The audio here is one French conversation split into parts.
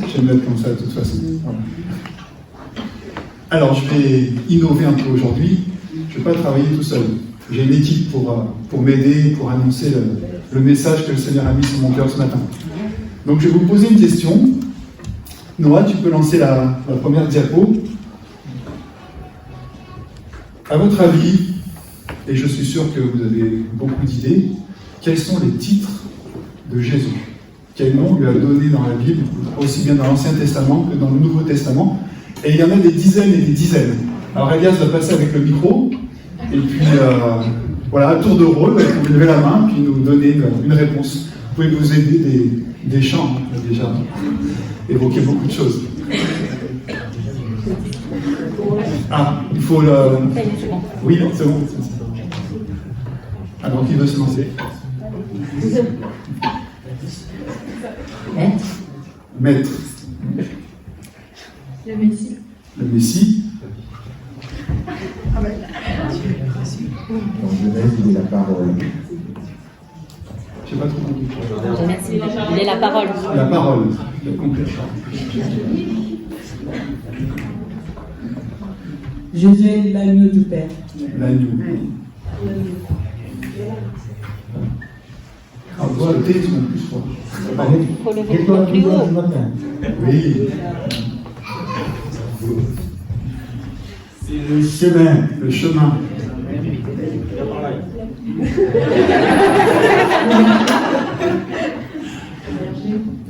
Je vais me mettre comme ça de toute façon. Voilà. Alors, je vais innover un peu aujourd'hui. Je ne vais pas travailler tout seul. J'ai une équipe pour m'aider, pour annoncer le message que le Seigneur a mis sur mon cœur ce matin. Donc, je vais vous poser une question. Noah, tu peux lancer la première diapo. À votre avis, et je suis sûr que vous avez beaucoup d'idées, quels sont les titres de Jésus? Quel nom lui a donné dans la Bible, aussi bien dans l'Ancien Testament que dans le Nouveau Testament? Et il y en a des dizaines et des dizaines. Alors Elias va passer avec le micro, et puis voilà, à tour de rôle, vous pouvez lever la main, puis nous donner une réponse. Vous pouvez vous aider des chants, déjà, évoquer beaucoup de choses. Ah, il faut le... Oui, c'est bon. Alors, qui veut se lancer? Maître. Le Messie. Le Messie. En Genèse, il est la parole. Je n'ai pas trop compris. Merci. Il est la parole. La parole. J'ai compris. Jésus est l'agneau du Père. L'agneau. Ah, on doit le téléphone plus fort. Il faut lever le plus haut. Oui. C'est le chemin. Le chemin.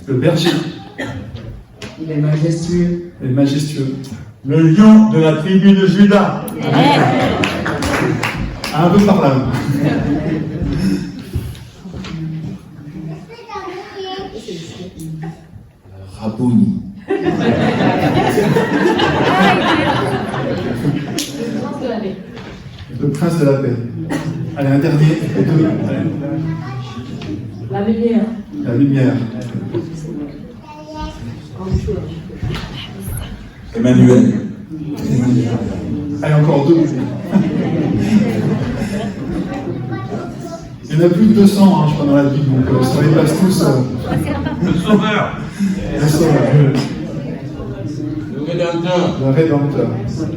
Le berger. Il est majestueux. Le majestueux. Le lion de la tribu de Juda. Un peu par là. Rabouni. Le prince de la paix. Allez, un dernier. Deux. La lumière. La lumière. Emmanuel. Allez, encore deux. Il y en a plus de 200, hein, je crois, dans la Bible, donc si on les passe tous. Le sauveur. Le sauveur. Le rédempteur. Le rédempteur.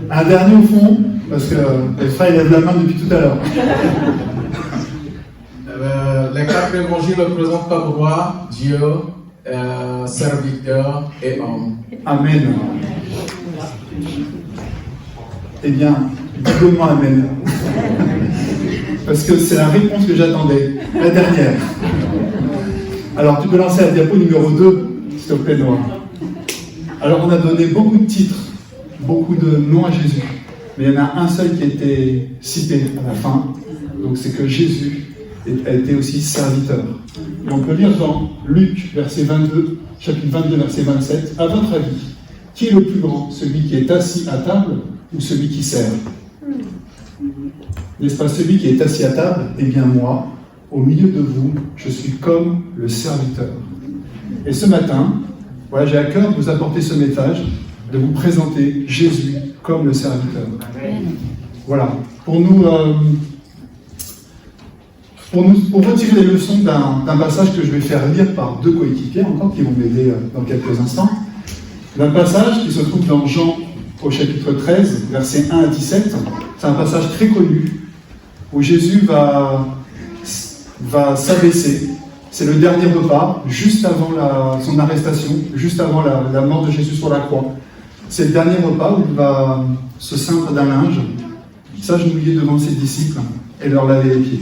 Un dernier au fond, parce que les frères lèvent la main depuis tout à l'heure. Les quatre évangiles représentent pas roi, Dieu, serviteur et homme. Amen. Eh bien, dis-moi Amen. Parce que c'est la réponse que j'attendais. La dernière. Alors, tu peux lancer la diapo numéro 2, s'il te plaît, Noah. Alors, on a donné beaucoup de titres, beaucoup de noms à Jésus. Mais il y en a un seul qui était cité à la fin. Donc, c'est que Jésus a été aussi serviteur. Et on peut lire dans Luc, verset 22, chapitre 22, verset 27. À votre avis, qui est le plus grand, celui qui est assis à table ou celui qui sert? N'est-ce pas celui qui est assis à table? Eh bien moi, au milieu de vous, je suis comme le serviteur. Et ce matin, voilà, j'ai à cœur de vous apporter ce message, de vous présenter Jésus comme le serviteur. Voilà. Pour retirer les leçons d'un passage que je vais faire lire par deux coéquipiers encore qui vont m'aider dans quelques instants, d'un passage qui se trouve dans Jean au chapitre 13, versets 1 à 17. C'est un passage très connu où Jésus va s'abaisser. C'est le dernier repas, juste avant son arrestation, juste avant la mort de Jésus sur la croix. C'est le dernier repas où il va se ceindre d'un linge, s'agenouiller devant ses disciples et leur laver les pieds.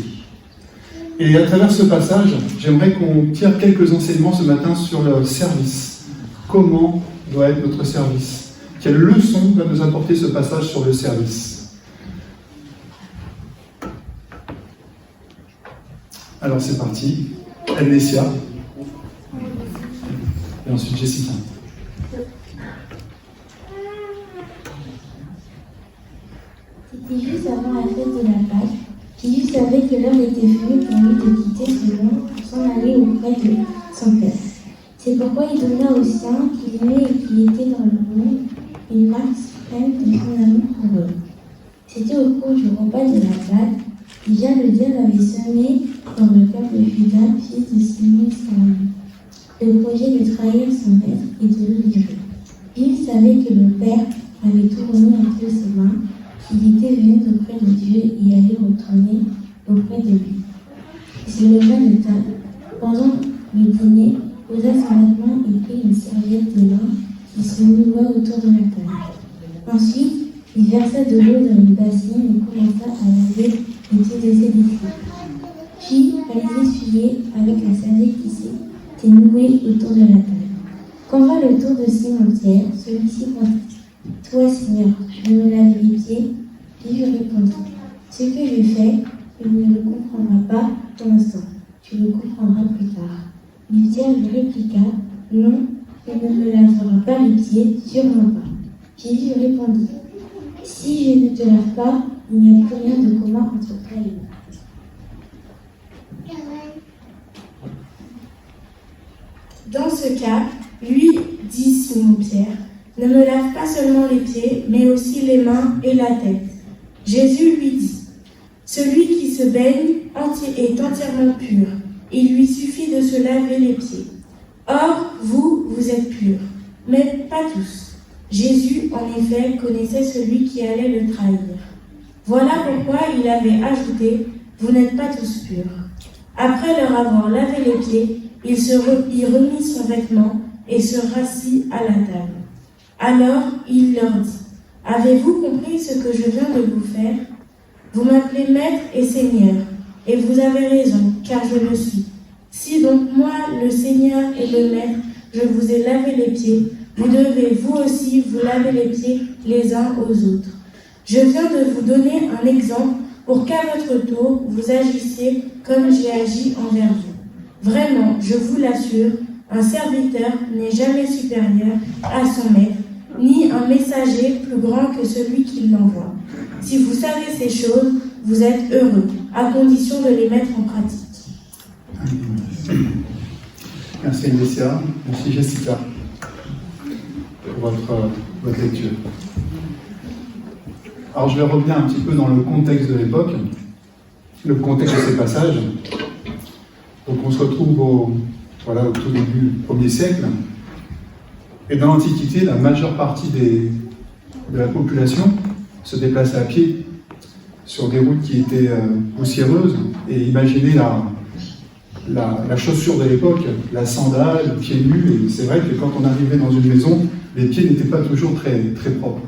Et à travers ce passage, j'aimerais qu'on tire quelques enseignements ce matin sur le service. Comment doit être notre service? Quelle leçon va nous apporter ce passage sur le service? Alors c'est parti. Elnessia. Et ensuite Jessica. C'était juste avant la fête de la Pâque. Jésus savait que l'heure était venue pour lui de quitter ce monde pour s'en aller auprès de son Père. C'est pourquoi il donna aux saints qu'il aimait et qui étaient dans le monde une marque suprême de son amour pour eux. C'était au cours du repas de la Pâque. Déjà le diable avait semé dans le cœur de Judas, fils de Simon Iscariote. le projet de trahir son maître et de le livrer. Jules savait que le Père avait tout remis entre ses mains, qu'il était venu auprès de Dieu et allait retourner auprès de lui. Il se leva de table. Pendant le dîner, posa son vêtement et prit une serviette de lin qui se noua autour de la table. Ensuite, il versa de l'eau dans une bassine et commença à laver les pieds de ses disciples. Puis, à les essuyer avec la serviette qui s'était nouée autour de la table. Quand vint le tour de Simon-Pierre, celui-ci pensa « Toi, Seigneur, tu veux me laver les pieds ?» Puis je répondis « Ce que je fais, tu ne le comprendras pas pour l'instant, tu le comprendras plus tard. » Pierre lui répliqua « Non, tu ne me laveras pas les pieds, sûrement pas. » Jésus répondit « Si je ne te lave pas, il n'y a plus rien de commun entre toi et moi. » Dans ce cas, lui, dit Simon-Pierre, ne me lave pas seulement les pieds, mais aussi les mains et la tête. Jésus lui dit, celui qui se baigne est entièrement pur. Il lui suffit de se laver les pieds. Or, vous êtes purs, mais pas tous. Jésus, en effet, connaissait celui qui allait le trahir. Voilà pourquoi il avait ajouté, vous n'êtes pas tous purs. Après leur avoir lavé les pieds, il remit son vêtement et se rassit à la table. Alors il leur dit, avez-vous compris ce que je viens de vous faire? Vous m'appelez maître et seigneur, et vous avez raison, car je le suis. Si donc moi, le Seigneur et le Maître, je vous ai lavé les pieds, vous devez vous aussi vous laver les pieds les uns aux autres. Je viens de vous donner un exemple pour qu'à votre tour, vous agissiez comme j'ai agi envers vous. Vraiment, je vous l'assure, un serviteur n'est jamais supérieur à son maître, ni un messager plus grand que celui qui l'envoie. Si vous savez ces choses, vous êtes heureux, à condition de les mettre en pratique. Merci Alicia, merci Jessica pour votre lecture. Alors je vais revenir un petit peu dans le contexte de l'époque, le contexte de ces passages. Donc on se retrouve au tout début du 1er siècle. Et dans l'Antiquité, la majeure partie de la population se déplaçait à pied sur des routes qui étaient poussiéreuses. Et imaginez la chaussure de l'époque, la sandale, pieds nus. Et c'est vrai que quand on arrivait dans une maison, les pieds n'étaient pas toujours très, très propres.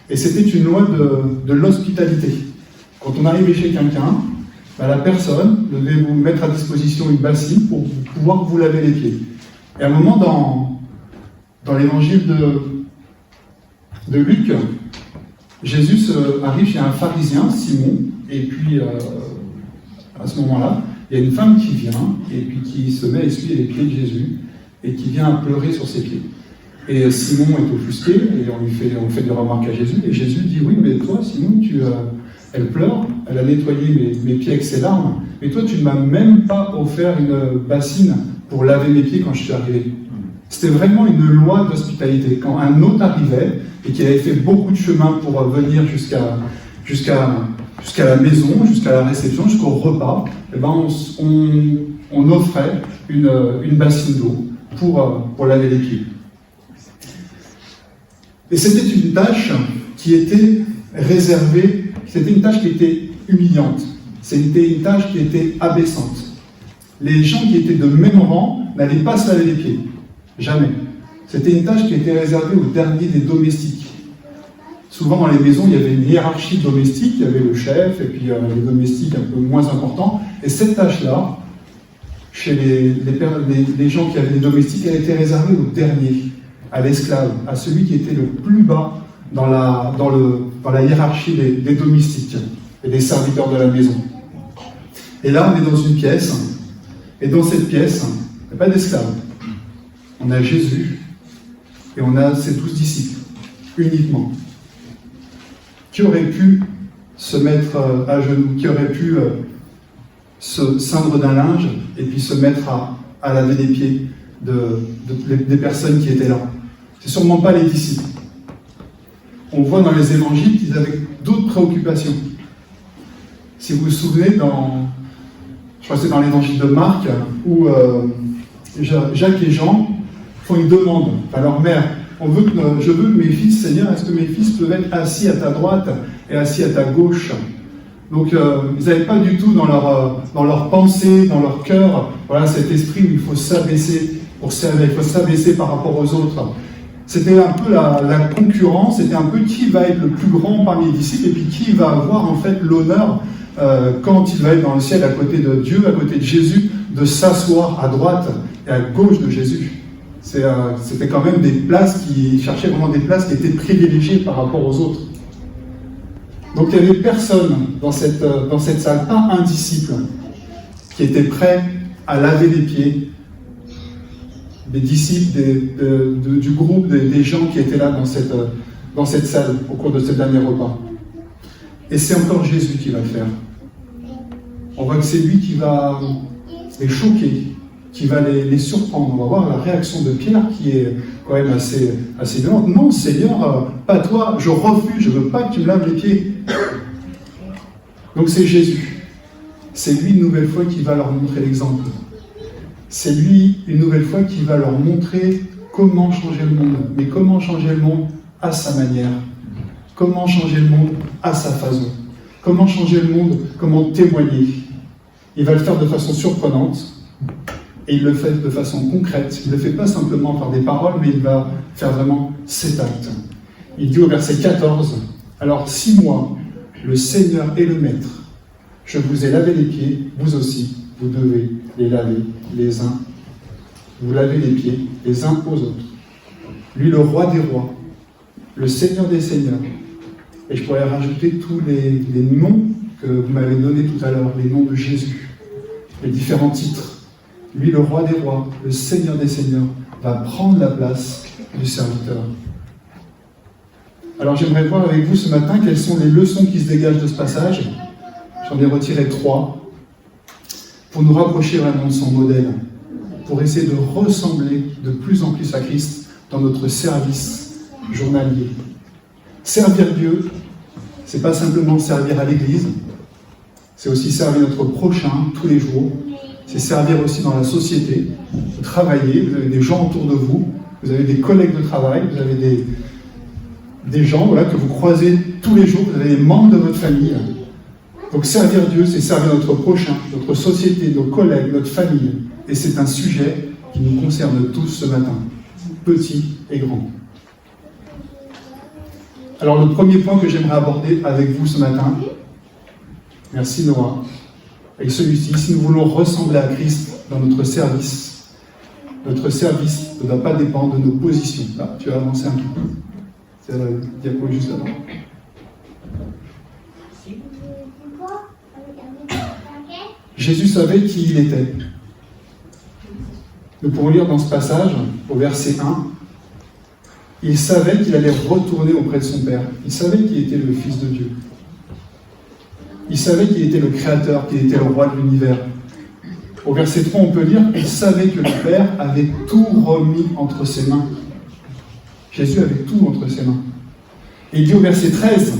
Et c'était une loi de l'hospitalité. Quand on arrivait chez quelqu'un, la personne devait vous mettre à disposition une bassine pour pouvoir vous laver les pieds. Et à un moment, dans l'évangile de Luc, Jésus arrive chez un pharisien, Simon, et puis à ce moment-là, il y a une femme qui vient, et puis qui se met à essuyer les pieds de Jésus, et qui vient pleurer sur ses pieds. Et Simon est offusqué, et on fait des remarques à Jésus, et Jésus dit, oui, mais toi, Simon, elle pleure, elle a nettoyé mes pieds avec ses larmes, mais toi, tu ne m'as même pas offert une bassine pour laver mes pieds quand je suis arrivé. C'était vraiment une loi d'hospitalité. Quand un hôte arrivait, et qu'il avait fait beaucoup de chemin pour venir jusqu'à la maison, jusqu'à la réception, jusqu'au repas, eh ben on offrait une bassine d'eau pour laver les pieds. Et c'était une tâche qui était réservée, c'était une tâche qui était humiliante, c'était une tâche qui était abaissante. Les gens qui étaient de même rang n'allaient pas se laver les pieds, jamais. C'était une tâche qui était réservée aux derniers des domestiques. Souvent dans les maisons, il y avait une hiérarchie domestique, il y avait le chef et puis les domestiques un peu moins importants. Et cette tâche-là, chez les gens qui avaient des domestiques, elle était réservée aux derniers, à l'esclave, à celui qui était le plus bas dans la hiérarchie des domestiques et des serviteurs de la maison. Et là, on est dans une pièce, et dans cette pièce, il n'y a pas d'esclaves. On a Jésus, et on a ses 12 disciples, uniquement. Qui aurait pu se mettre à genoux, qui aurait pu se ceindre d'un linge, et puis se mettre à laver les pieds des personnes qui étaient là. C'est sûrement pas les disciples. On voit dans les évangiles qu'ils avaient d'autres préoccupations. Si vous vous souvenez, je crois que c'est dans l'évangile de Marc, où Jacques et Jean font une demande à leur mère. Je veux que mes fils, Seigneur, est-ce que mes fils peuvent être assis à ta droite et assis à ta gauche? Donc, ils n'avaient pas du tout dans leur pensée, dans leur cœur, voilà, cet esprit où il faut s'abaisser pour servir, il faut s'abaisser par rapport aux autres. C'était un peu la concurrence, c'était un peu qui va être le plus grand parmi les disciples et puis qui va avoir en fait l'honneur quand il va être dans le ciel à côté de Dieu, à côté de Jésus, de s'asseoir à droite et à gauche de Jésus. C'était quand même des places qui cherchaient vraiment des places qui étaient privilégiées par rapport aux autres. Donc il n'y avait personne dans cette salle, pas un disciple, qui était prêt à laver les pieds des disciples du groupe des gens qui étaient là dans cette salle au cours de ce dernier repas. Et c'est encore Jésus qui va le faire. On voit que c'est lui qui va les choquer, qui va les surprendre. On va voir la réaction de Pierre qui est quand même assez violente. Non, Seigneur, pas toi, je refuse, je ne veux pas que tu me laves les pieds. Donc c'est Jésus. C'est lui une nouvelle fois qui va leur montrer l'exemple. C'est lui une nouvelle fois qui va leur montrer comment changer le monde. Mais comment changer le monde à sa manière. Comment changer le monde à sa façon. Comment changer le monde, comment témoigner. Il va le faire de façon surprenante. Et il le fait de façon concrète. Il ne le fait pas simplement par des paroles, mais il va faire vraiment cet acte. Il dit au verset 14, « Alors 6 mois, le Seigneur est le Maître. Je vous ai lavé les pieds, vous aussi, vous devez les laver les uns. Vous lavez les pieds les uns aux autres. Lui, le roi des rois, le Seigneur des seigneurs. » Et je pourrais rajouter tous les noms que vous m'avez donnés tout à l'heure, les noms de Jésus, les différents titres. Lui, le roi des rois, le Seigneur des seigneurs, va prendre la place du serviteur. Alors j'aimerais voir avec vous ce matin quelles sont les leçons qui se dégagent de ce passage. J'en ai retiré 3 pour nous rapprocher vraiment de son modèle, pour essayer de ressembler de plus en plus à Christ dans notre service journalier. Servir Dieu, c'est pas simplement servir à l'Église, c'est aussi servir notre prochain tous les jours. C'est servir aussi dans la société. Vous travaillez, vous avez des gens autour de vous, vous avez des collègues de travail, vous avez des gens voilà, que vous croisez tous les jours, vous avez des membres de votre famille. Donc servir Dieu, c'est servir notre prochain, notre société, nos collègues, notre famille. Et c'est un sujet qui nous concerne tous ce matin, petits et grands. Alors le premier point que j'aimerais aborder avec vous ce matin, merci Noah, et celui-ci, si nous voulons ressembler à Christ dans notre service ne doit pas dépendre de nos positions. Là, tu as avancé un petit peu. C'est la diapo juste là-bas. Jésus savait qui il était. Nous pourrons lire dans ce passage, au verset 1, il savait qu'il allait retourner auprès de son Père. Il savait qu'il était le Fils de Dieu. Il savait qu'il était le Créateur, qu'il était le Roi de l'univers. Au verset 3, on peut lire qu'il savait que le Père avait tout remis entre ses mains. Jésus avait tout entre ses mains. Et il dit au verset 13,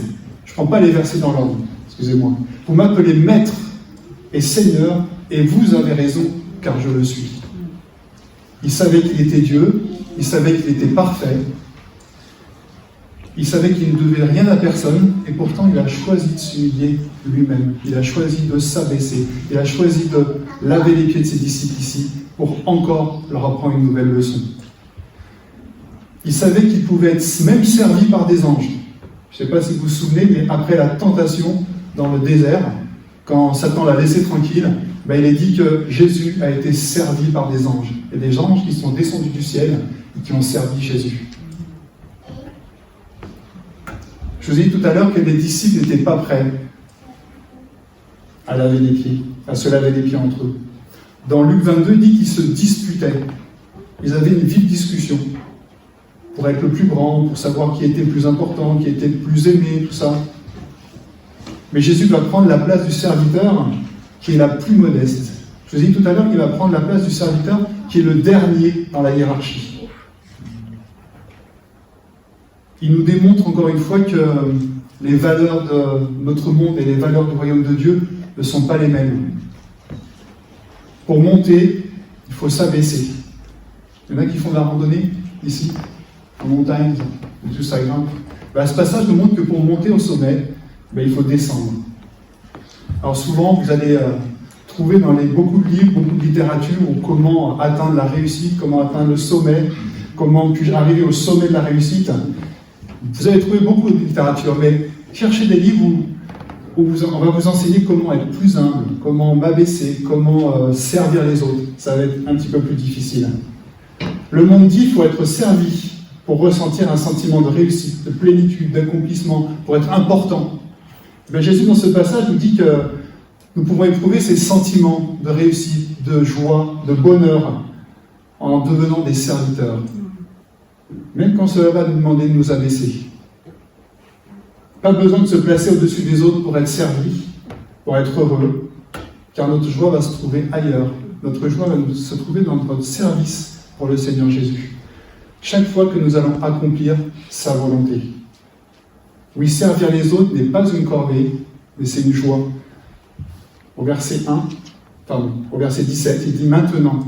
je ne prends pas les versets dans l'ordre, excusez-moi, vous m'appelez Maître et Seigneur, et vous avez raison, car je le suis. Il savait qu'il était Dieu, il savait qu'il était parfait, il savait qu'il ne devait rien à personne, et pourtant il a choisi de s'humilier lui-même. Il a choisi de s'abaisser. Il a choisi de laver les pieds de ses disciples ici pour encore leur apprendre une nouvelle leçon. Il savait qu'il pouvait être même servi par des anges. Je ne sais pas si vous vous souvenez, mais après la tentation dans le désert, quand Satan l'a laissé tranquille, il est dit que Jésus a été servi par des anges. Et des anges qui sont descendus du ciel et qui ont servi Jésus. Je vous ai dit tout à l'heure que les disciples n'étaient pas prêts à laver les pieds, à se laver les pieds entre eux. Dans Luc 22, il dit qu'ils se disputaient. Ils avaient une vive discussion pour être le plus grand, pour savoir qui était le plus important, qui était le plus aimé, tout ça. Mais Jésus doit prendre la place du serviteur qui est la plus modeste. Je vous ai dit tout à l'heure qu'il va prendre la place du serviteur qui est le dernier dans la hiérarchie. Il nous démontre encore une fois que les valeurs de notre monde et les valeurs du royaume de Dieu ne sont pas les mêmes. Pour monter, il faut s'abaisser. Il y en a qui font de la randonnée, ici, en montagne, tout ça grimpe. Ce passage nous montre que pour monter au sommet, il faut descendre. Alors souvent, vous allez trouver dans beaucoup de livres, beaucoup de littérature, comment atteindre la réussite, comment atteindre le sommet, comment puis-je arriver au sommet de la réussite. Vous allez trouver beaucoup de littérature, mais cherchez des livres où on va vous enseigner comment être plus humble, comment m'abaisser, comment servir les autres. Ça va être un petit peu plus difficile. Le monde dit qu'il faut être servi pour ressentir un sentiment de réussite, de plénitude, d'accomplissement, pour être important. Jésus, dans ce passage, nous dit que nous pouvons éprouver ces sentiments de réussite, de joie, de bonheur, en devenant des serviteurs. Même quand cela va nous demander de nous abaisser. Pas besoin de se placer au-dessus des autres pour être servi, pour être heureux, car notre joie va se trouver ailleurs. Notre joie va se trouver dans notre service pour le Seigneur Jésus. Chaque fois que nous allons accomplir sa volonté. Oui, servir les autres n'est pas une corvée, mais c'est une joie. Au verset 17, il dit « Maintenant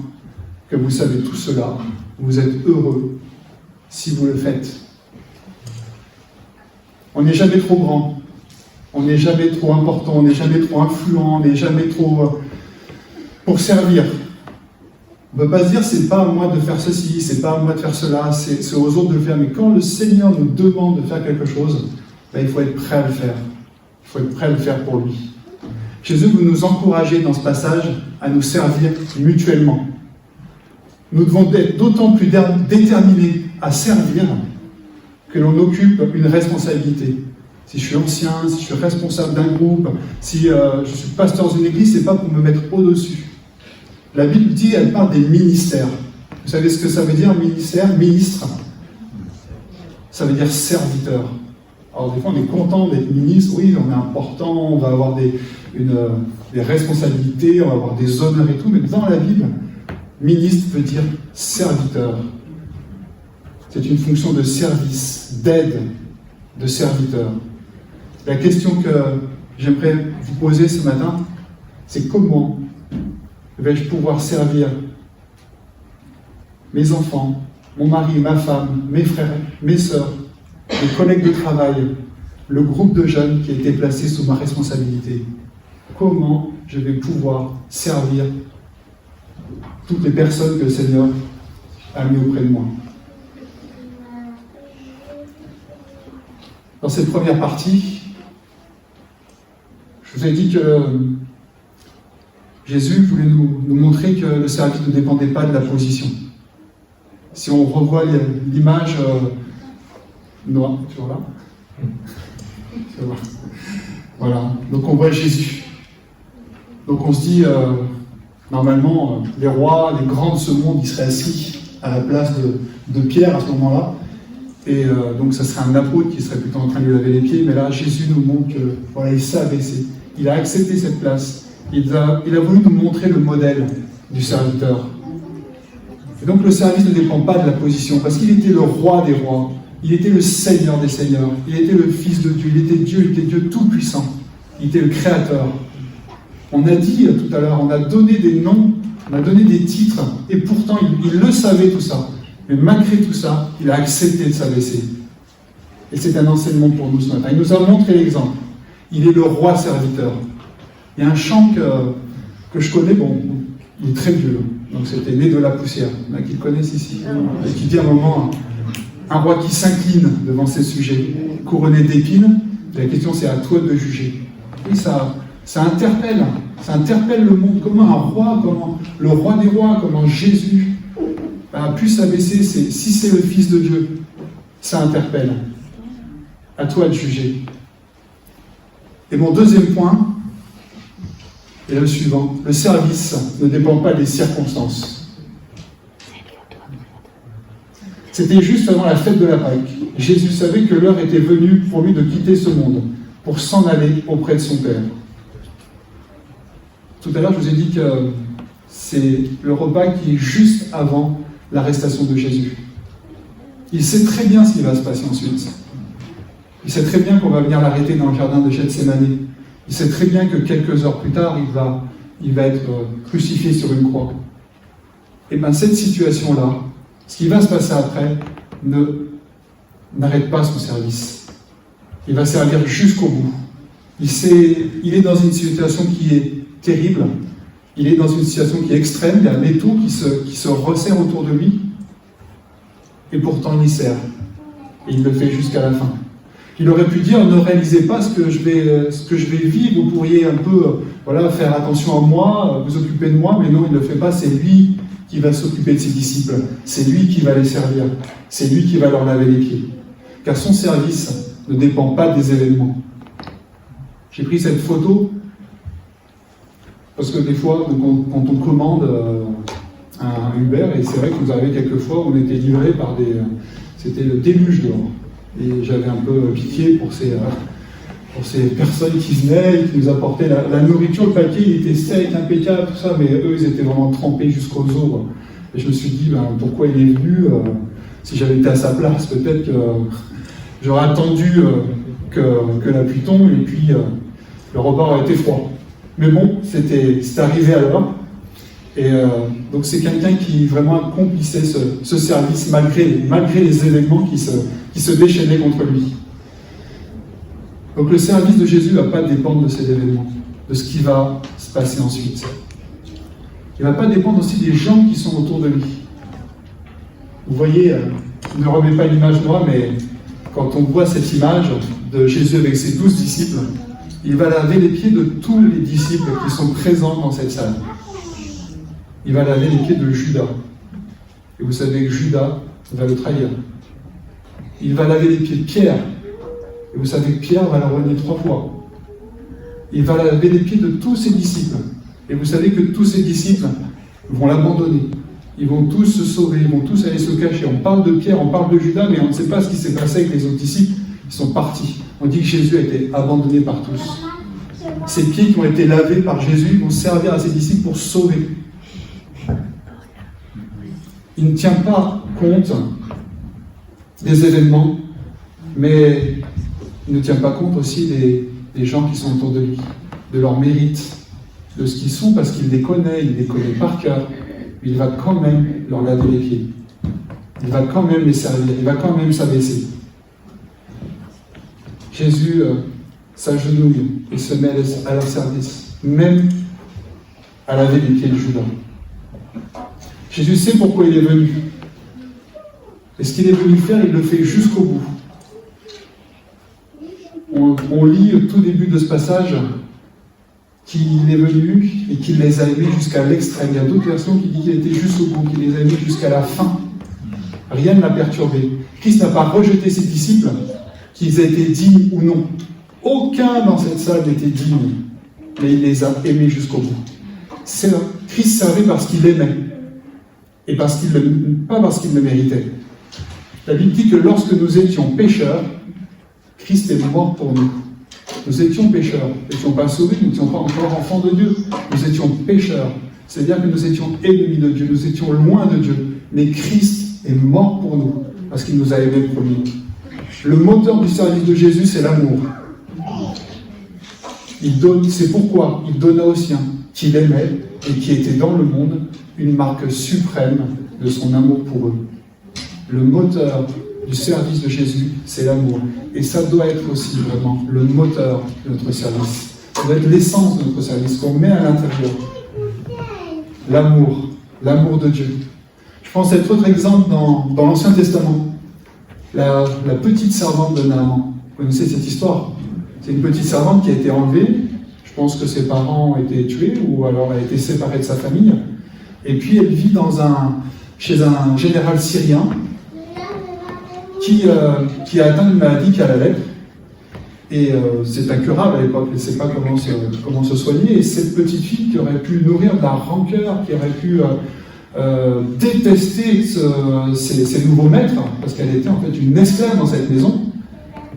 que vous savez tout cela, vous êtes heureux si vous le faites. » On n'est jamais trop grand, on n'est jamais trop important, on n'est jamais trop influent, on n'est jamais trop pour servir. On ne peut pas se dire, c'est pas à moi de faire ceci, c'est pas à moi de faire cela, c'est aux autres de le faire. Mais quand le Seigneur nous demande de faire quelque chose, il faut être prêt à le faire. Il faut être prêt à le faire pour lui. Jésus veut nous encourager dans ce passage à nous servir mutuellement. Nous devons être d'autant plus déterminés à servir que l'on occupe une responsabilité. Si je suis ancien, si je suis responsable d'un groupe, si je suis pasteur dans une église, ce n'est pas pour me mettre au-dessus. La Bible dit, elle parle des ministères. Vous savez ce que ça veut dire, ministère, ministre? Ça veut dire serviteur. Alors des fois, on est content d'être ministre, oui, on est important, on va avoir des responsabilités, on va avoir des honneurs et tout, mais dans la Bible, ministre veut dire serviteur. C'est une fonction de service, d'aide, de serviteur. La question que j'aimerais vous poser ce matin, c'est comment vais-je pouvoir servir mes enfants, mon mari, ma femme, mes frères, mes sœurs, mes collègues de travail, le groupe de jeunes qui a été placé sous ma responsabilité. Comment je vais pouvoir servir toutes les personnes que le Seigneur a mis auprès de moi. Dans cette première partie, je vous ai dit que Jésus voulait nous montrer que le service ne dépendait pas de la position. Si on revoit l'image noire, toujours là. Voilà, donc on voit Jésus. Donc on se dit, normalement, les rois, les grands de ce monde, ils seraient assis à la place de Pierre à ce moment-là. Et donc ça serait un apôtre qui serait plutôt en train de lui laver les pieds. Mais là, Jésus nous montre que voilà, il s'est abaissé. Il a accepté cette place. Il a voulu nous montrer le modèle du serviteur. Et donc le service ne dépend pas de la position, parce qu'il était le roi des rois. Il était le Seigneur des seigneurs. Il était le Fils de Dieu. Il était Dieu tout-puissant. Il était le Créateur. On a dit tout à l'heure, on a donné des noms, on a donné des titres, et pourtant il le savait tout ça. Mais malgré tout ça, il a accepté de s'abaisser. Et c'est un enseignement pour nous ce matin. Il nous a montré l'exemple. Il est le roi serviteur. Il y a un chant que je connais, bon, il est très vieux, donc c'était né de la poussière. Il y en a qui le connaissent ici. Et qui dit à un moment, un roi qui s'incline devant ses sujets, couronné d'épines. La question c'est à toi de juger. Oui, ça interpelle le monde. Comment un roi, comment le roi des rois, comment Jésus a pu s'abaisser, si c'est le Fils de Dieu, ça interpelle. À toi de juger. Et mon deuxième point est le suivant. Le service ne dépend pas des circonstances. C'était juste avant la fête de la Pâque. Jésus savait que l'heure était venue pour lui de quitter ce monde, pour s'en aller auprès de son Père. Tout à l'heure, je vous ai dit que c'est le repas qui est juste avant l'arrestation de Jésus. Il sait très bien ce qui va se passer ensuite. Il sait très bien qu'on va venir l'arrêter dans le jardin de Gethsémani. Il sait très bien que quelques heures plus tard, il va être crucifié sur une croix. Et bien cette situation-là, Ce qui va se passer après n'arrête pas son service. Il va servir jusqu'au bout. Il est dans une situation qui est terrible. Il est dans une situation qui est extrême. Il y a l'étau qui se resserre autour de lui. Et pourtant, il y sert. Et il le fait jusqu'à la fin. Il aurait pu dire, ne réalisez pas ce que je vais vivre, vous pourriez un peu faire attention à moi, vous occuper de moi, mais non, il ne le fait pas, c'est lui qui va s'occuper de ses disciples, c'est lui qui va les servir, c'est lui qui va leur laver les pieds. Car son service ne dépend pas des événements. J'ai pris cette photo, parce que des fois, quand on commande un Uber, et c'est vrai que nous arrivait quelques fois, on était livré par c'était le déluge dehors. Et j'avais un peu pitié pour ces personnes qui venaient, qui nous apportaient la nourriture. Le papier, il était sec, impeccable, tout ça, mais eux, ils étaient vraiment trempés jusqu'aux os. Et je me suis dit, pourquoi il est venu si j'avais été à sa place, peut-être que j'aurais attendu que la pluie tombe, et puis le repas aurait été froid. Mais bon, c'est arrivé à l'heure. Et donc c'est quelqu'un qui vraiment accomplissait ce service malgré les événements qui se déchaînaient contre lui. Donc le service de Jésus ne va pas dépendre de ces événements, de ce qui va se passer ensuite. Il ne va pas dépendre aussi des gens qui sont autour de lui. Vous voyez, ne remets pas l'image de moi, mais quand on voit cette image de Jésus avec ses 12 disciples, il va laver les pieds de tous les disciples qui sont présents dans cette salle. Il va laver les pieds de Judas. Et vous savez que Judas va le trahir. Il va laver les pieds de Pierre. Et vous savez que Pierre va le renier 3 fois. Il va laver les pieds de tous ses disciples. Et vous savez que tous ses disciples vont l'abandonner. Ils vont tous se sauver, ils vont tous aller se cacher. On parle de Pierre, on parle de Judas, mais on ne sait pas ce qui s'est passé avec les autres disciples. Ils sont partis. On dit que Jésus a été abandonné par tous. Ces pieds qui ont été lavés par Jésus vont servir à ses disciples pour sauver. Il ne tient pas compte des événements, mais il ne tient pas compte aussi des gens qui sont autour de lui, de leur mérite, de ce qu'ils sont, parce qu'il les connaît par cœur. Il va quand même leur laver les pieds. Il va quand même les servir, il va quand même s'abaisser. Jésus s'agenouille et se met à leur service, même à laver les pieds de Judas. Jésus sait pourquoi il est venu. Et ce qu'il est venu faire, il le fait jusqu'au bout. On lit au tout début de ce passage qu'il est venu et qu'il les a aimés jusqu'à l'extrême. Il y a d'autres versions qui disent qu'il était jusqu'au bout, qu'il les a aimés jusqu'à la fin. Rien ne l'a perturbé. Christ n'a pas rejeté ses disciples, qu'ils aient été dignes ou non. Aucun dans cette salle n'était digne, mais il les a aimés jusqu'au bout. Christ servait parce qu'il aimait. Et pas parce qu'il le méritait. La Bible dit que lorsque nous étions pécheurs, Christ est mort pour nous. Nous étions pécheurs. Nous n'étions pas sauvés, nous n'étions pas encore enfants de Dieu. Nous étions pécheurs. C'est-à-dire que nous étions ennemis de Dieu, nous étions loin de Dieu. Mais Christ est mort pour nous, parce qu'il nous a aimés le premier. Le moteur du service de Jésus, c'est l'amour. C'est pourquoi il donna aux siens qu'il aimait et qui étaient dans le monde une marque suprême de son amour pour eux. Le moteur du service de Jésus, c'est l'amour. Et ça doit être aussi vraiment le moteur de notre service. Ça doit être l'essence de notre service qu'on met à l'intérieur. L'amour de Dieu. Je pense à autre exemple dans l'Ancien Testament. La petite servante de Naaman. Vous connaissez cette histoire? C'est une petite servante qui a été enlevée. Je pense que ses parents ont été tués ou alors elle a été séparée de sa famille. Et puis elle vit chez un général syrien qui a atteint une maladie qui a la lèpre. Et c'est incurable à l'époque, elle ne sait pas comment se soigner. Et cette petite fille qui aurait pu nourrir de la rancœur, qui aurait pu détester ses nouveaux maîtres, parce qu'elle était en fait une esclave dans cette maison,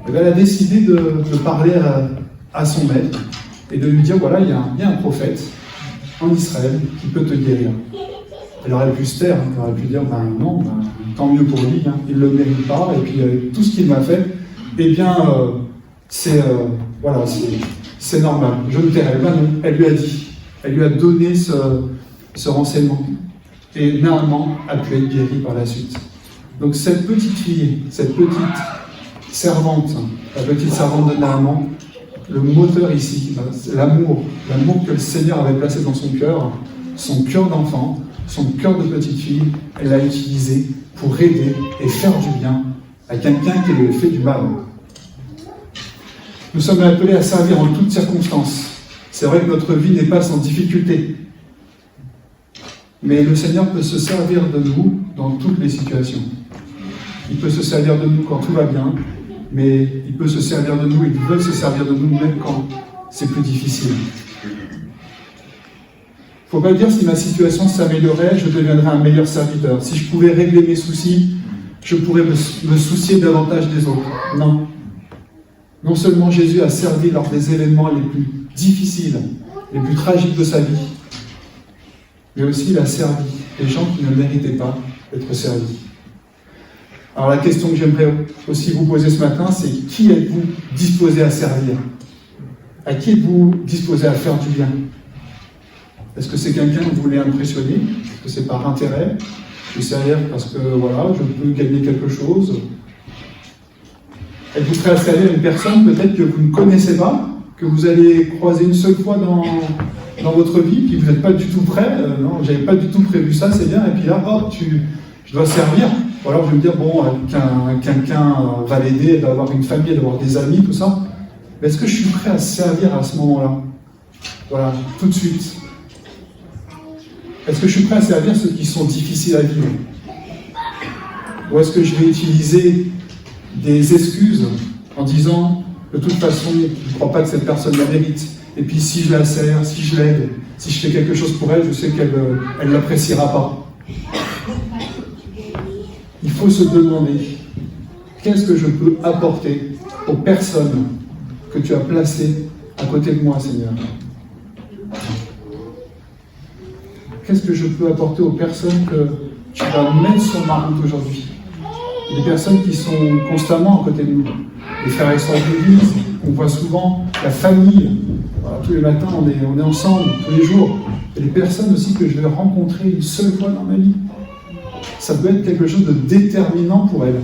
elle a décidé de parler à son maître et de lui dire, voilà, il y a un prophète en Israël qui peut te guérir. Elle aurait pu se taire, elle aurait pu dire, non, tant mieux pour lui, il ne le mérite pas, et puis tout ce qu'il m'a fait, eh bien, c'est normal, je me tairai. Ben non, elle lui a donné ce renseignement. Et Naaman a pu être guéri par la suite. Donc cette petite fille, cette petite servante, la petite servante de Naaman, le moteur ici, c'est l'amour que le Seigneur avait placé dans son cœur d'enfant, son cœur de petite fille, elle l'a utilisé pour aider et faire du bien à quelqu'un qui lui fait du mal. Nous sommes appelés à servir en toutes circonstances. C'est vrai que notre vie n'est pas sans difficulté, mais le Seigneur peut se servir de nous dans toutes les situations. Il peut se servir de nous quand tout va bien, mais il peut se servir de nous, il veut se servir de nous même quand c'est plus difficile. Il ne faut pas dire si ma situation s'améliorait, je deviendrais un meilleur serviteur. Si je pouvais régler mes soucis, je pourrais me soucier davantage des autres. Non. Non seulement Jésus a servi lors des événements les plus difficiles, les plus tragiques de sa vie, mais aussi il a servi les gens qui ne méritaient pas d'être servis. Alors la question que j'aimerais aussi vous poser ce matin, c'est qui êtes-vous disposé à servir? À qui êtes-vous disposé à faire du bien? Est-ce que c'est quelqu'un que vous voulez impressionner? Est-ce que c'est par intérêt? Je vais servir parce que voilà, je peux gagner quelque chose. Êtes-vous prêt à servir une personne peut-être que vous ne connaissez pas, que vous allez croiser une seule fois dans votre vie, puis vous n'êtes pas du tout prêt, non, j'avais pas du tout prévu ça, c'est bien, et puis là, hop, je dois servir. Ou alors je vais me dire, bon, quelqu'un va l'aider, elle va avoir une famille, elle va avoir des amis, tout ça. Mais est-ce que je suis prêt à servir à ce moment-là? Voilà, tout de suite. Est-ce que je suis prêt à servir ceux qui sont difficiles à vivre? Ou est-ce que je vais utiliser des excuses en disant, de toute façon, je ne crois pas que cette personne la mérite. Et puis si je la sers, si je l'aide, si je fais quelque chose pour elle, je sais qu'elle ne l'appréciera pas. Il faut se demander, qu'est-ce que je peux apporter aux personnes que tu as placées à côté de moi, Seigneur? Qu'est-ce que je peux apporter aux personnes que tu vas mettre sur ma route aujourd'hui? Des personnes qui sont constamment à côté de nous. Les frères et sœurs d'église, on voit souvent la famille. Voilà, tous les matins, on est ensemble, tous les jours. Et les personnes aussi que je vais rencontrer une seule fois dans ma vie. Ça peut être quelque chose de déterminant pour elles.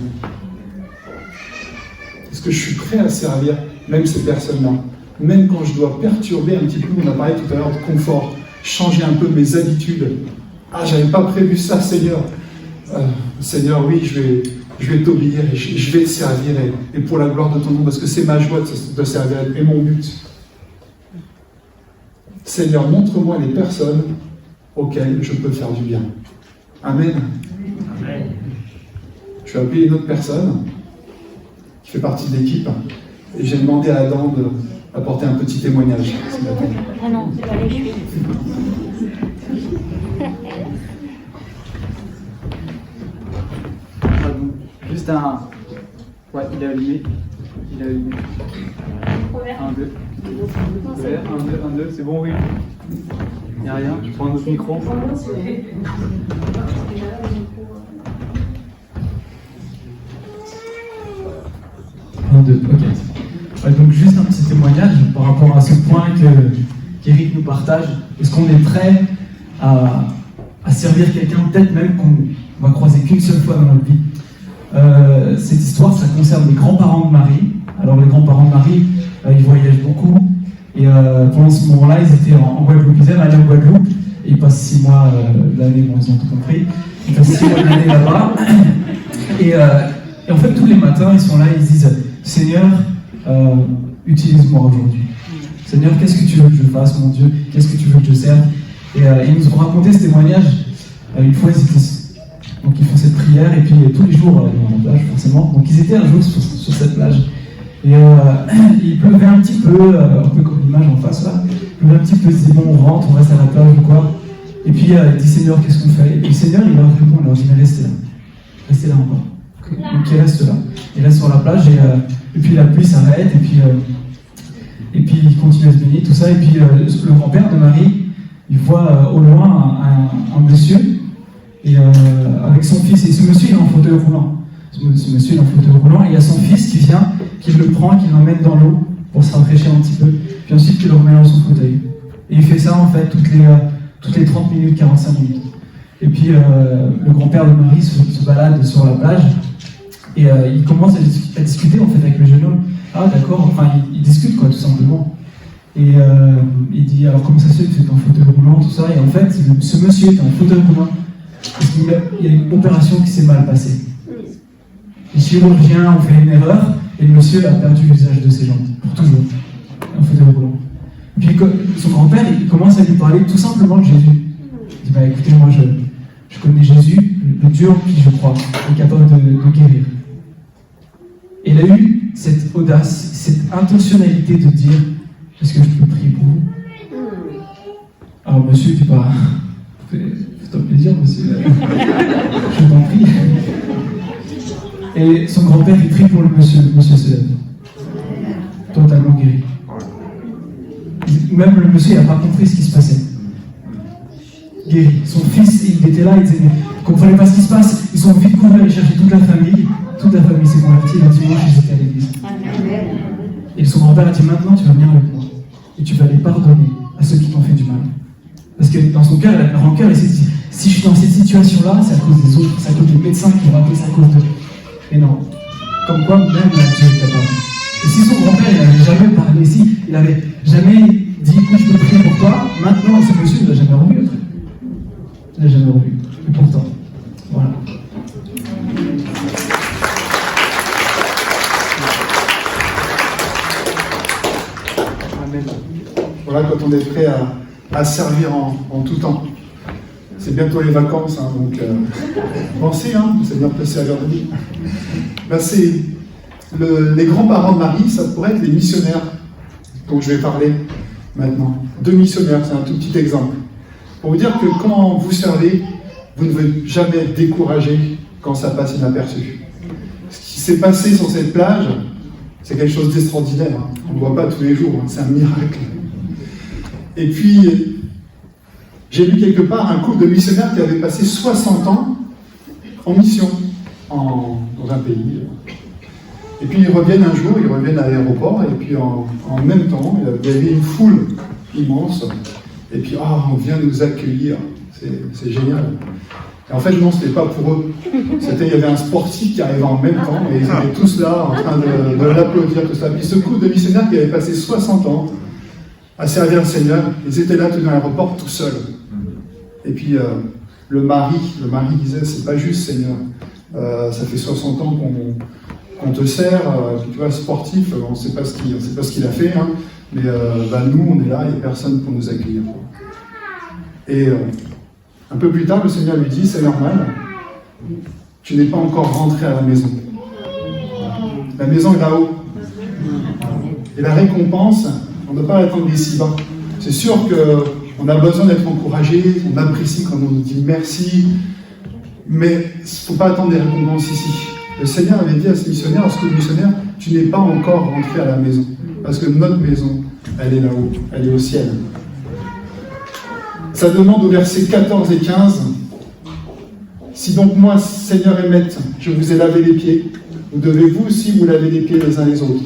Est-ce que je suis prêt à servir même ces personnes-là? Même quand je dois perturber un petit peu, on a parlé tout à l'heure de confort, changer un peu mes habitudes. Ah, j'avais pas prévu ça, Seigneur. Seigneur, oui, je vais t'obéir et je vais te servir et pour la gloire de ton nom, parce que c'est ma joie de te servir et mon but. Seigneur, montre-moi les personnes auxquelles je peux faire du bien. Amen. Amen. Je vais appeler une autre personne qui fait partie de l'équipe et j'ai demandé à Adam d'apporter un petit témoignage. Ah non, c'est pas les cheveux. Juste un... Ouais, il est allumé. Il est allumé. 1, 2. Ouais, 1, 2, c'est bon, oui. Il n'y a rien, je prends un autre micro. 1, 2, ok. Ouais, donc juste un petit témoignage par rapport à ce point qu'Éric nous partage. Est-ce qu'on est prêt à servir quelqu'un, peut-être même qu'on va croiser qu'une seule fois dans notre vie? Cette histoire, ça concerne les grands-parents de Marie. Alors les grands-parents de Marie, ils voyagent beaucoup. Et pendant ce moment-là, ils étaient en Guadeloupe. Ils aiment aller en Guadeloupe. Et ils passent 6 mois de l'année, bon, ils ont tout compris. Ils passent 6 mois de l'année là-bas. Et en fait, tous les matins, ils sont là, ils disent « Seigneur, utilise-moi aujourd'hui. Seigneur, qu'est-ce que tu veux que je fasse, mon Dieu? Qu'est-ce que tu veux que je serve ?» Et ils nous ont raconté ce témoignage. Une fois, donc ils font cette prière, et puis tous les jours, dans la plage, forcément. Donc ils étaient un jour sur cette plage. Et il pleuvait un petit peu, un peu comme l'image en face là. Il pleuvait un petit peu, ils disaient bon, on rentre, on reste à la plage ou quoi. Et puis il dit Seigneur, qu'est-ce qu'on fait? Et puis le Seigneur, il leur répond, il leur dit mais restez là. Restez là encore. Donc il reste là. Il reste sur la plage, et puis la pluie s'arrête, et puis il continue à se baigner, tout ça. Et puis le grand-père de Marie, il voit au loin un monsieur, et avec son fils, et ce monsieur il est en fauteuil roulant. Ce monsieur il est en fauteuil roulant, et il y a son fils qui vient, qui le prend, qui l'emmène dans l'eau pour se rafraîchir un petit peu, puis ensuite qui le remet dans son fauteuil. Et il fait ça en fait toutes les 30 minutes, 45 minutes. Et puis le grand-père de Marie se balade sur la plage et il commence à discuter en fait avec le jeune homme. Ah d'accord, enfin il discute quoi tout simplement. Et il dit alors comment ça se fait que tu es en fauteuil roulant, tout ça. Et en fait ce monsieur est en fauteuil roulant parce qu'il y a une opération qui s'est mal passée. Les chirurgiens ont fait une erreur et le monsieur a perdu l'usage de ses jambes pour toujours. En fauteuil roulant. Et puis son grand-père il commence à lui parler tout simplement de Jésus. Il dit bah écoutez moi je connais Jésus, le Dieu en qui je crois, est capable de guérir. Et il a eu cette audace, cette intentionnalité de dire est-ce que je peux prier pour vous? Alors monsieur, tu vas. Fais-toi plaisir, monsieur. Je t'en prie. Et son grand-père, il prie pour le monsieur se lève. Totalement guéri. Même le monsieur, il n'a pas compris ce qui se passait. Guéri. Son fils, il était là, il disait, ne comprenait pas ce qui se passe. Ils sont vite courus aller chercher toute la famille. Toute la famille s'est convertie, le dimanche, ils étaient à l'église. Et son grand-père a dit, maintenant, tu vas venir avec moi. Et tu vas les pardonner à ceux qui t'ont fait du mal. Parce que dans son cœur, il a une rancœur, et s'est dit, si je suis dans cette situation-là, c'est à cause des autres, c'est à cause des médecins qui m'ont appelé, c'est à cause de... Mais non. Comme quoi, même Dieu est capable. Et si son grand-père, il n'avait jamais parlé ici, il n'avait jamais dit, écoute, je peux prier pour toi, maintenant, ce monsieur, il ne l'a jamais revu, le truc. Il ne l'a jamais revu. Et pourtant, voilà. Amen. Voilà, quand on est prêt à servir en tout temps. C'est bientôt les vacances, hein, donc pensez, c'est bien de servir de vie. Ben, c'est les grands-parents de Marie, ça pourrait être les missionnaires dont je vais parler maintenant. 2 missionnaires, c'est un tout petit exemple. Pour vous dire que quand vous servez, vous ne devez jamais être découragé quand ça passe inaperçu. Ce qui s'est passé sur cette plage, c'est quelque chose d'extraordinaire. Hein. On ne le voit pas tous les jours, hein. C'est un miracle. Et puis, j'ai lu quelque part un couple de missionnaires qui avait passé 60 ans en mission dans un pays. Et puis ils reviennent un jour, ils reviennent à l'aéroport, et puis en même temps, il y avait une foule immense. Et puis, on vient nous accueillir, c'est génial. Et en fait, non, ce n'était pas pour eux. Il y avait un sportif qui arrivait en même temps, et ils étaient tous là, en train de l'applaudir, tout ça. Puis ce couple de missionnaires qui avait passé 60 ans à servir le Seigneur, ils étaient là, dans l'aéroport, tout seuls. Et puis, le mari disait, c'est pas juste, Seigneur. Ça fait 60 ans qu'on te sert, tu vois, sportif, on ne sait pas ce qu'il a fait, hein, mais nous, on est là, il n'y a personne pour nous accueillir. Et un peu plus tard, le Seigneur lui dit, c'est normal, tu n'es pas encore rentré à la maison. La maison est là-haut. Et la récompense, on ne doit pas l'attendre ici-bas. C'est sûr qu'on a besoin d'être encouragé, on apprécie quand on nous dit merci, mais il ne faut pas attendre des récompenses ici. Le Seigneur avait dit à ce missionnaire, à ce couple de missionnaires, tu n'es pas encore rentré à la maison, parce que notre maison, elle est là-haut, elle est au ciel. Ça demande au verset 14 et 15, si donc moi, Seigneur et Maître, je vous ai lavé les pieds, vous devez vous aussi vous laver les pieds les uns les autres.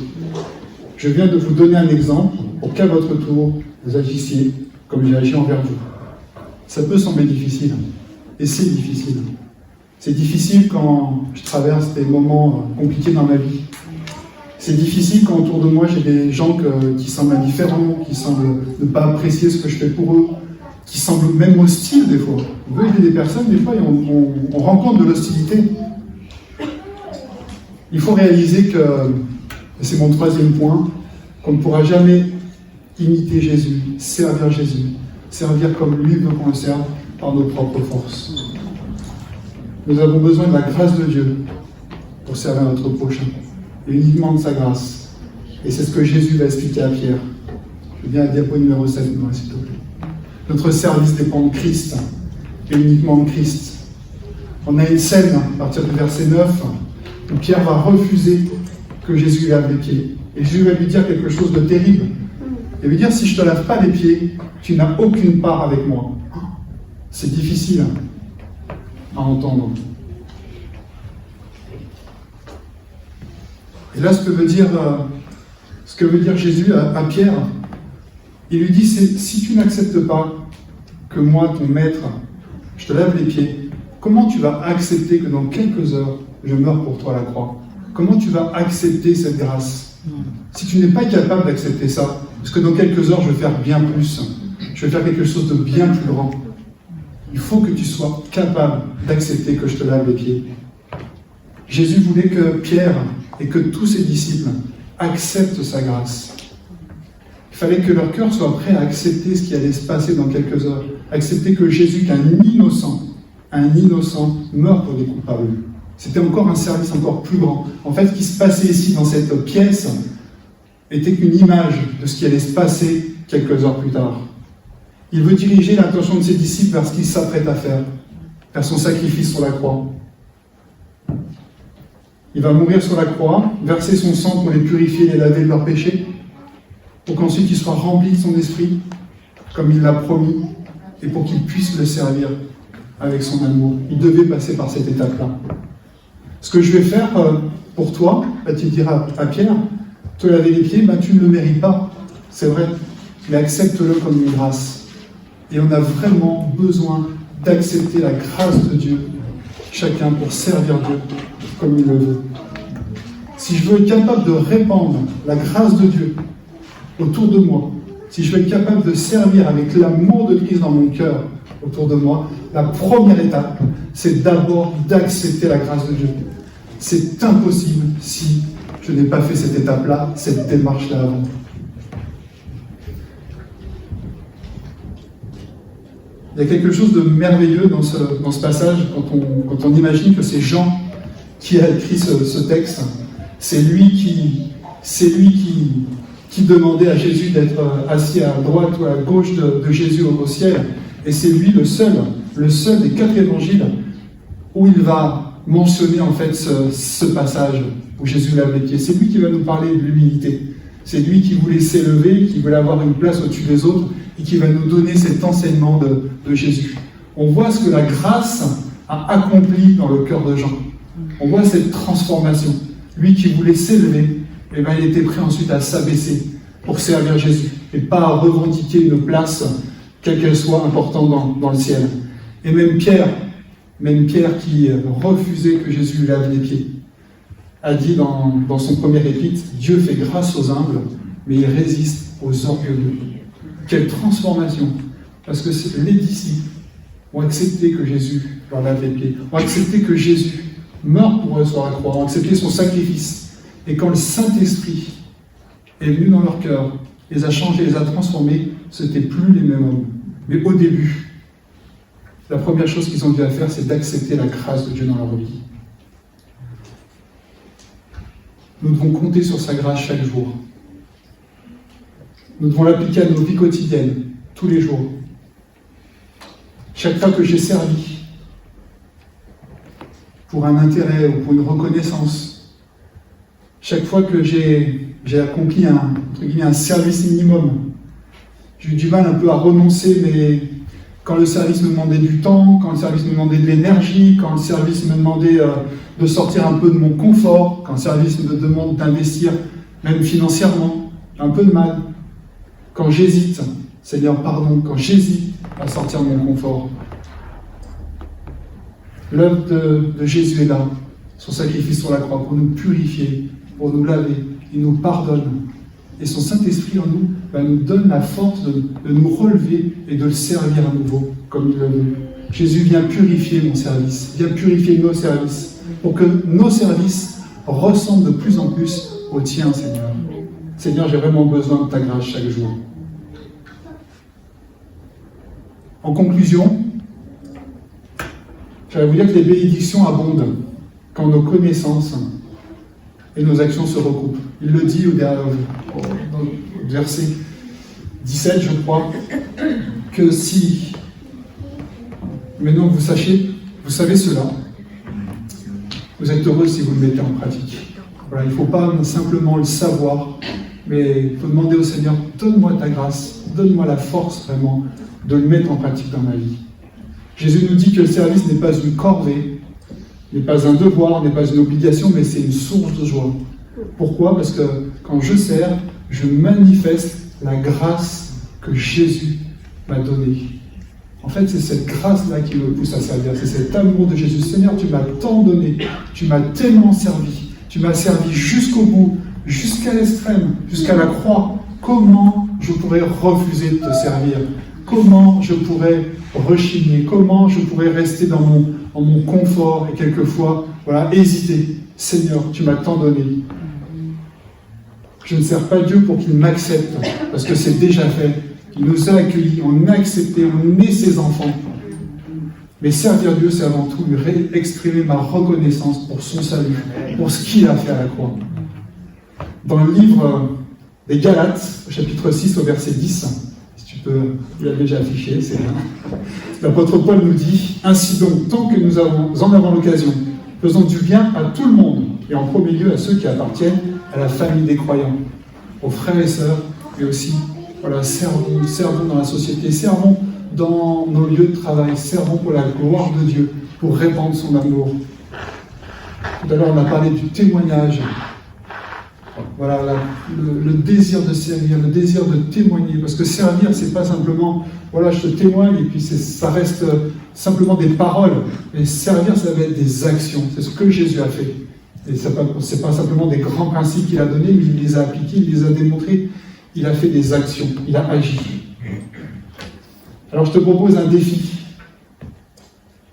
Je viens de vous donner un exemple pour qu'à votre tour, vous agissiez comme j'ai agi envers vous. Ça peut sembler difficile, et c'est difficile. C'est difficile quand je traverse des moments compliqués dans ma vie. C'est difficile quand autour de moi j'ai des gens qui semblent indifférents, qui semblent ne pas apprécier ce que je fais pour eux, qui semblent même hostiles des fois. On veut aider des personnes, des fois on rencontre de l'hostilité. Il faut réaliser que, et c'est mon 3e point, qu'on ne pourra jamais imiter Jésus, servir comme lui veut qu'on le serve par nos propres forces. Nous avons besoin de la grâce de Dieu pour servir notre prochain, et uniquement de sa grâce. Et c'est ce que Jésus va expliquer à Pierre. Je viens à diapo numéro 7, s'il te plaît. Notre service dépend de Christ, et uniquement de Christ. On a une scène, à partir du verset 9, où Pierre va refuser que Jésus lui lave les pieds. Et Jésus va lui dire quelque chose de terrible. Il va lui dire, si je ne te lave pas les pieds, tu n'as aucune part avec moi. C'est difficile à entendre. Et là, ce que veut dire Jésus à Pierre, il lui dit, si tu n'acceptes pas que moi, ton maître, je te lave les pieds, comment tu vas accepter que dans quelques heures, je meure pour toi à la croix? Comment tu vas accepter cette grâce? Si tu n'es pas capable d'accepter ça, parce que dans quelques heures, je vais faire bien plus, je vais faire quelque chose de bien plus grand, il faut que tu sois capable d'accepter que je te lave les pieds. Jésus voulait que Pierre et que tous ses disciples acceptent sa grâce. Il fallait que leur cœur soit prêt à accepter ce qui allait se passer dans quelques heures. Accepter que Jésus, qu'un innocent meurt pour des coupables. C'était encore un service encore plus grand. En fait, ce qui se passait ici dans cette pièce était qu'une image de ce qui allait se passer quelques heures plus tard. Il veut diriger l'attention de ses disciples vers ce qu'il s'apprête à faire, vers son sacrifice sur la croix. Il va mourir sur la croix, verser son sang pour les purifier et les laver de leurs péchés, pour qu'ensuite il soit rempli de son esprit, comme il l'a promis, et pour qu'il puisse le servir avec son amour. Il devait passer par cette étape-là. Ce que je vais faire pour toi, tu diras à Pierre, te laver les pieds, tu ne le mérites pas, c'est vrai, mais accepte-le comme une grâce. Et on a vraiment besoin d'accepter la grâce de Dieu, chacun pour servir Dieu comme il le veut. Si je veux être capable de répandre la grâce de Dieu autour de moi, si je veux être capable de servir avec l'amour de Christ dans mon cœur autour de moi, la première étape, c'est d'abord d'accepter la grâce de Dieu. C'est impossible si je n'ai pas fait cette étape-là, cette démarche-là avant. Il y a quelque chose de merveilleux dans ce passage quand on imagine que c'est Jean qui a écrit ce texte. C'est lui qui demandait à Jésus d'être assis à droite ou à gauche de Jésus au ciel. Et c'est lui le seul des 4 évangiles où il va mentionner en fait ce passage où Jésus lave les pieds. C'est lui qui va nous parler de l'humilité. C'est lui qui voulait s'élever, qui voulait avoir une place au-dessus des autres et qui va nous donner cet enseignement de Jésus. On voit ce que la grâce a accompli dans le cœur de Jean. On voit cette transformation. Lui qui voulait s'élever, il était prêt ensuite à s'abaisser pour servir Jésus et pas à revendiquer une place, quelle qu'elle soit, importante dans le ciel. Et même Pierre qui refusait que Jésus lui lave les pieds, a dit dans son premier épître, Dieu fait grâce aux humbles, mais il résiste aux orgueilleux. Quelle transformation! Parce que les disciples ont accepté que Jésus leur lave les pieds, ont accepté que Jésus meurt pour eux sur la croix, ont accepté son sacrifice. Et quand le Saint-Esprit est venu dans leur cœur, les a changés, les a transformés, ce n'étaient plus les mêmes hommes. Mais au début, la première chose qu'ils ont dû faire, c'est d'accepter la grâce de Dieu dans leur vie. Nous devons compter sur sa grâce chaque jour. Nous devons l'appliquer à nos vies quotidiennes, tous les jours. Chaque fois que j'ai servi, pour un intérêt ou pour une reconnaissance, chaque fois que j'ai accompli un service minimum, j'ai eu du mal un peu à renoncer, mais quand le service me demandait du temps, quand le service me demandait de l'énergie, quand le service me demandait de sortir un peu de mon confort, quand le service me demande d'investir même financièrement, j'ai un peu de mal. Quand j'hésite, Seigneur, pardon, quand j'hésite à sortir de mon confort, l'œuvre de Jésus est là, son sacrifice sur la croix, pour nous purifier, pour nous laver. Il nous pardonne. Et son Saint-Esprit en nous nous donne la force de nous relever et de le servir à nouveau, comme il le veut. Jésus vient purifier mon service, vient purifier nos services, pour que nos services ressemblent de plus en plus au tien, Seigneur. Seigneur, j'ai vraiment besoin de ta grâce chaque jour. En conclusion, j'allais vous dire que les bénédictions abondent quand nos connaissances et nos actions se recoupent. Il le dit dans le verset 17, je crois, que si, maintenant vous savez cela, vous êtes heureux si vous le mettez en pratique. Voilà, il ne faut pas simplement le savoir, mais il faut demander au Seigneur, donne-moi ta grâce, donne-moi la force vraiment de le mettre en pratique dans ma vie. Jésus nous dit que le service n'est pas une corvée, n'est pas un devoir, n'est pas une obligation, mais c'est une source de joie. Pourquoi? Parce que quand je sers, je manifeste la grâce que Jésus m'a donnée. En fait, c'est cette grâce-là qui me pousse à servir. C'est cet amour de Jésus. Seigneur, tu m'as tant donné. Tu m'as tellement servi. Tu m'as servi jusqu'au bout, jusqu'à l'extrême, jusqu'à la croix. Comment je pourrais refuser de te servir? Comment je pourrais rechigner? Comment je pourrais rester dans mon confort et quelquefois, hésiter? Seigneur, tu m'as tant donné. Je ne sers pas Dieu pour qu'il m'accepte, parce que c'est déjà fait. Il nous a accueillis, on a accepté, on est ses enfants. Mais servir Dieu, c'est avant tout lui exprimer ma reconnaissance pour son salut, pour ce qu'il a fait à la croix. Dans le livre des Galates, au chapitre 6, au verset 10, si tu peux, il l'a déjà affiché, c'est bien. L'apôtre Paul nous dit « Ainsi donc, tant que nous en avons l'occasion, faisons du bien à tout le monde, et en premier lieu à ceux qui appartiennent à la famille des croyants, aux frères et sœurs, mais aussi, servons dans la société, servons dans nos lieux de travail, servons pour la gloire de Dieu, pour répandre son amour. » Tout à l'heure, on a parlé du témoignage. Le désir de servir, le désir de témoigner. Parce que servir, c'est pas simplement, je te témoigne, et puis ça reste simplement des paroles. Mais servir, ça va être des actions. C'est ce que Jésus a fait. Et c'est pas simplement des grands principes qu'il a donnés, mais il les a appliqués, il les a démontrés. Il a fait des actions, il a agi. Alors je te propose un défi.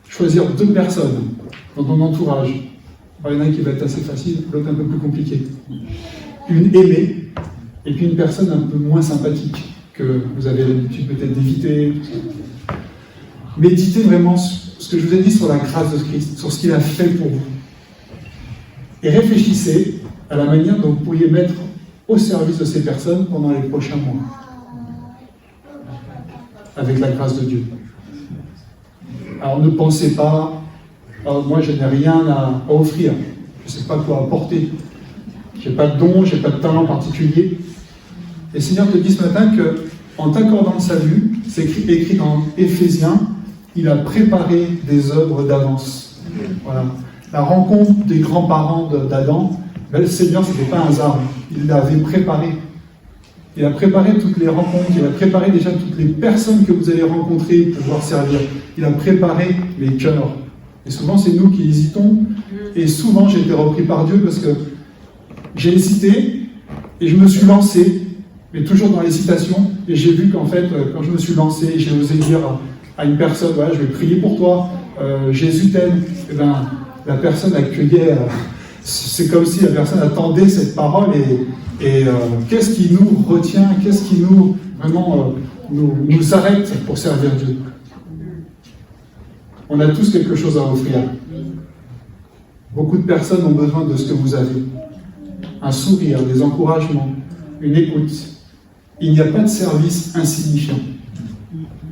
Choisir 2 personnes dans ton entourage. Il y en a un qui va être assez facile, l'autre un peu plus compliqué. Une aimée, et puis une personne un peu moins sympathique, que vous avez l'habitude peut-être d'éviter. Méditez vraiment ce que je vous ai dit sur la grâce de Christ, sur ce qu'il a fait pour vous. Et réfléchissez à la manière dont vous pourriez mettre au service de ces personnes pendant les prochains mois, avec la grâce de Dieu. Alors ne pensez pas, moi je n'ai rien à offrir, je ne sais pas quoi apporter, je n'ai pas de don, je n'ai pas de talent particulier. Et le Seigneur te dit ce matin qu'en t'accordant le salut, c'est écrit dans Éphésiens, il a préparé des œuvres d'avance. Voilà. La rencontre des grands-parents d'Adam, le Seigneur, ce n'était pas un hasard. Il l'avait préparé. Il a préparé toutes les rencontres, il a préparé déjà toutes les personnes que vous allez rencontrer pour pouvoir servir. Il a préparé les cœurs. Et souvent, c'est nous qui hésitons. Et souvent, j'ai été repris par Dieu parce que j'ai hésité et je me suis lancé, mais toujours dans l'hésitation. Et j'ai vu qu'en fait, quand je me suis lancé, j'ai osé dire à une personne, je vais prier pour toi, Jésus t'aime. Et bien, la personne accueillait... c'est comme si la personne attendait cette parole et qu'est-ce qui nous retient, qu'est-ce qui nous arrête pour servir Dieu? On a tous quelque chose à offrir. Beaucoup de personnes ont besoin de ce que vous avez. Un sourire, des encouragements, une écoute. Il n'y a pas de service insignifiant.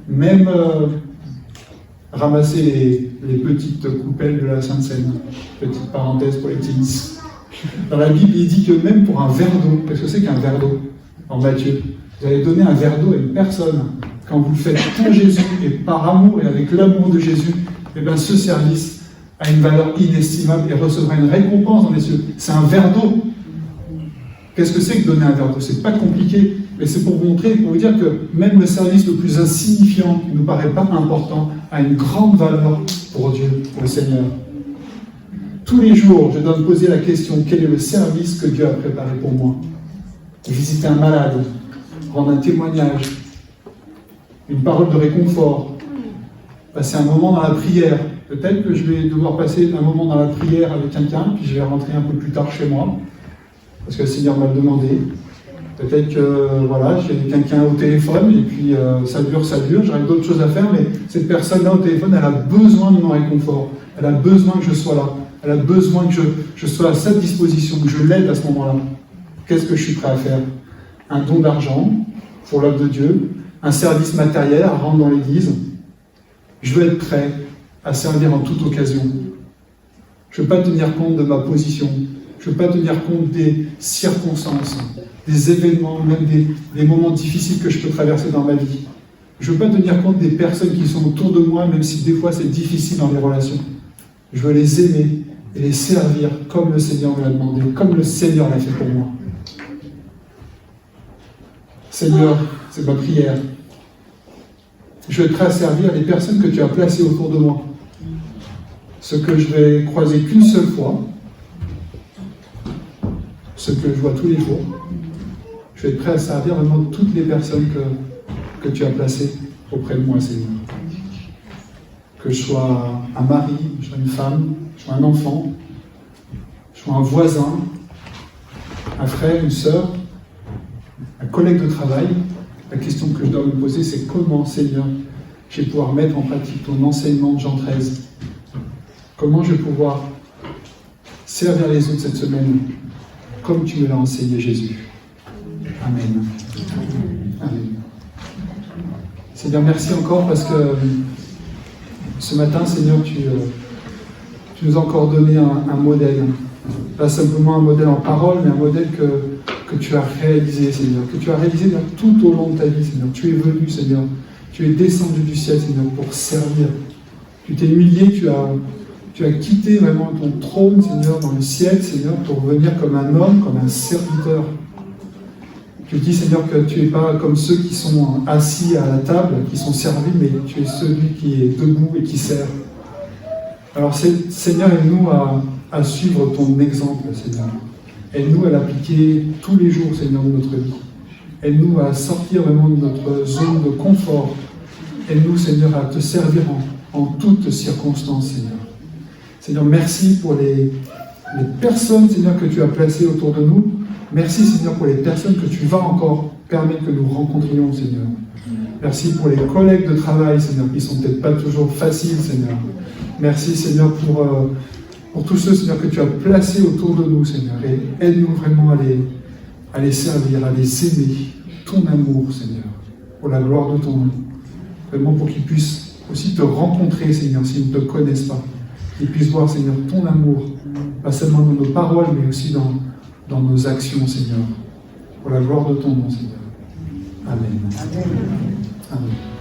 Même ramasser les petites coupelles de la Sainte Seine. Petite parenthèse pour les teens. Dans la Bible, il dit que même pour un verre d'eau, qu'est-ce que c'est qu'un verre d'eau? En Matthieu, vous allez donner un verre d'eau à une personne. Quand vous le faites pour Jésus et par amour et avec l'amour de Jésus, eh bien ce service a une valeur inestimable et recevra une récompense dans les cieux. C'est un verre d'eau. Qu'est-ce que c'est que donner un verre d'eau? C'est pas compliqué, mais c'est pour vous montrer, pour vous dire que même le service le plus insignifiant, qui ne nous paraît pas important, a une grande valeur pour Dieu, pour le Seigneur. Tous les jours, je dois me poser la question, quel est le service que Dieu a préparé pour moi? Visiter un malade, rendre un témoignage, une parole de réconfort, passer un moment dans la prière. Peut-être que je vais devoir passer un moment dans la prière avec quelqu'un, puis je vais rentrer un peu plus tard chez moi, parce que le Seigneur m'a demandé. Peut-être que j'ai quelqu'un au téléphone, et puis ça dure, j'aurai d'autres choses à faire, mais cette personne-là au téléphone, elle a besoin de mon réconfort, elle a besoin que je sois là, elle a besoin que je sois à sa disposition, que je l'aide à ce moment-là. Qu'est-ce que je suis prêt à faire? Un don d'argent pour l'œuvre de Dieu, un service matériel à rendre dans l'église. Je veux être prêt à servir en toute occasion. Je ne veux pas tenir compte de ma position, je ne veux pas tenir compte des circonstances, des événements, même des moments difficiles que je peux traverser dans ma vie. Je ne veux pas tenir compte des personnes qui sont autour de moi, même si des fois c'est difficile dans les relations. Je veux les aimer et les servir comme le Seigneur me l'a demandé, comme le Seigneur l'a fait pour moi. Seigneur, c'est ma prière. Je vais être prêt à servir les personnes que tu as placées autour de moi. Ceux que je vais croiser qu'une seule fois, ceux que je vois tous les jours. Je vais être prêt à servir vraiment toutes les personnes que tu as placées auprès de moi, Seigneur. Que je sois un mari, que je sois une femme, que je sois un enfant, que je sois un voisin, un frère, une sœur, un collègue de travail. La question que je dois me poser, c'est comment, Seigneur, je vais pouvoir mettre en pratique ton enseignement de Jean 13. Comment je vais pouvoir servir les autres cette semaine comme tu me l'as enseigné, Jésus. Amen. Amen. Seigneur, merci encore parce que ce matin, Seigneur, tu nous as encore donné un modèle. Pas simplement un modèle en parole, mais un modèle que tu as réalisé, Seigneur. Que tu as réalisé tout au long de ta vie, Seigneur. Tu es venu, Seigneur. Tu es descendu du ciel, Seigneur, pour servir. Tu t'es humilié, tu as quitté vraiment ton trône, Seigneur, dans le ciel, Seigneur, pour venir comme un homme, comme un serviteur. Tu dis, Seigneur, que tu n'es pas comme ceux qui sont assis à la table, qui sont servis, mais tu es celui qui est debout et qui sert. Alors, Seigneur, aide-nous à suivre ton exemple, Seigneur. Aide-nous à l'appliquer tous les jours, Seigneur, de notre vie. Aide-nous à sortir vraiment de notre zone de confort. Aide-nous, Seigneur, à te servir en toutes circonstances, Seigneur. Seigneur, merci pour les personnes, Seigneur, que tu as placées autour de nous. Merci, Seigneur, pour les personnes que tu vas encore permettre que nous rencontrions, Seigneur. Merci pour les collègues de travail, Seigneur, qui ne sont peut-être pas toujours faciles, Seigneur. Merci, Seigneur, pour tous ceux, Seigneur, que tu as placés autour de nous, Seigneur. Et aide-nous vraiment à les servir, à les aimer. Ton amour, Seigneur, pour la gloire de ton nom. Vraiment pour qu'ils puissent aussi te rencontrer, Seigneur, s'ils ne te connaissent pas. Qu'ils puissent voir, Seigneur, ton amour, pas seulement dans nos paroles, mais aussi dans nos actions, Seigneur. Pour la gloire de ton nom, Seigneur. Amen. Amen. Amen.